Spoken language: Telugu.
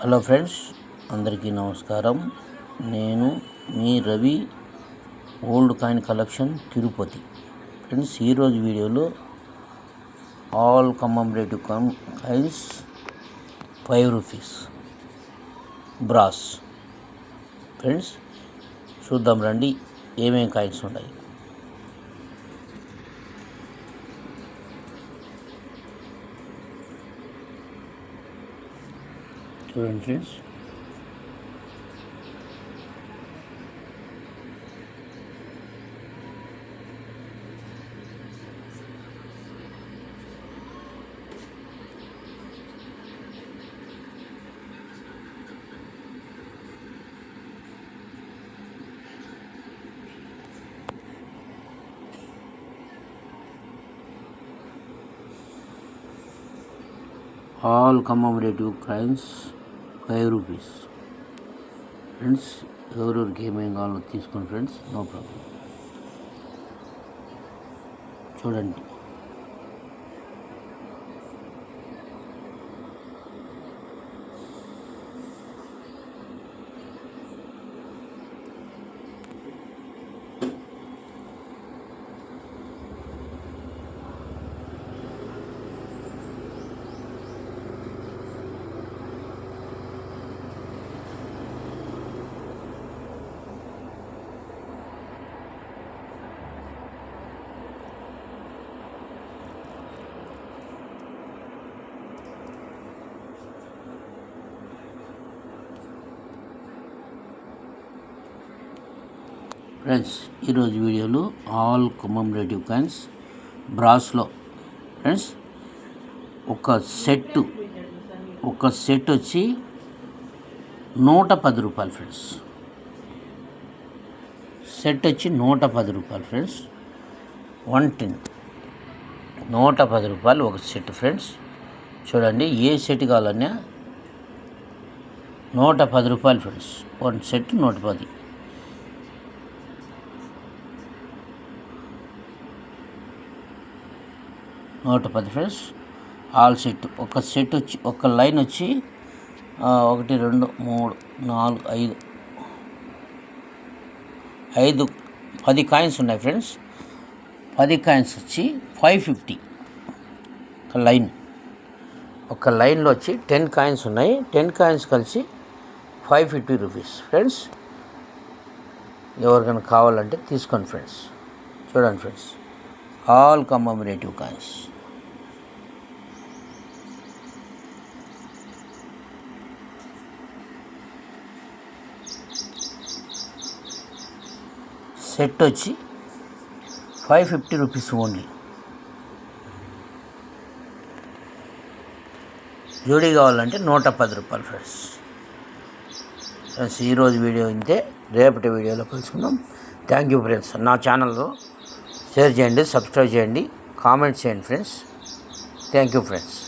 హలో ఫ్రెండ్స్, అందరికీ నమస్కారం. నేను మీ Ravi, old coin collection, Tirupati. Friends, ఈరోజు వీడియోలో all commemorative coins 5 rupees brass. Friends, చూద్దాం రండి ఏమేమి కాయిన్స్ ఉన్నాయి. చూడండి friends, all commemorative coins 5 rupees. Friends, ఎవరెవరికి ఏమేమి కావాలో తీసుకోండి ఫ్రెండ్స్, నో ప్రాబ్లం. చూడండి, ఫ్రెండ్స్, ఈరోజు వీడియోలో ఆల్ కమమరేటివ్ కాయిన్స్ బ్రాస్లో ఫ్రెండ్స్ ఒక సెట్ వచ్చి 110 రూపాయలు ఫ్రెండ్స్. సెట్ వచ్చి 110 రూపాయలు ఫ్రెండ్స్. 110 110 రూపాయలు ఒక సెట్ ఫ్రెండ్స్. చూడండి, ఏ సెట్ కావాలన్నా 110 రూపాయలు friends. 1 set 110. Friends, all set. ఒక సెట్ వచ్చి ఒక లైన్ వచ్చి 1 2 3 4 5 10 కాయిన్స్ ఉన్నాయి ఫ్రెండ్స్. 10 కాయిన్స్ వచ్చి 550 ఒక లైన్లో వచ్చి 10 కాయిన్స్ ఉన్నాయి. 10 కాయిన్స్ కలిసి 550 రూపీస్ ఫ్రెండ్స్. ఎవరికైనా కావాలంటే తీసుకోండి ఫ్రెండ్స్. చూడండి friends, all commemorative coins. Set వచ్చి 550 రూపీస్ ఓన్లీ. జోడీ కావాలంటే 110 రూపాయలు ఫ్రెండ్స్. ఫ్రెండ్స్, ఈరోజు వీడియో ఇంతే. రేపటి వీడియోలో కలుసుకుందాం. Thank you friends. నా ఛానల్లో షేర్ చేయండి, సబ్స్క్రైబ్ చేయండి, కామెంట్ చేయండి ఫ్రెండ్స్. Thank you friends.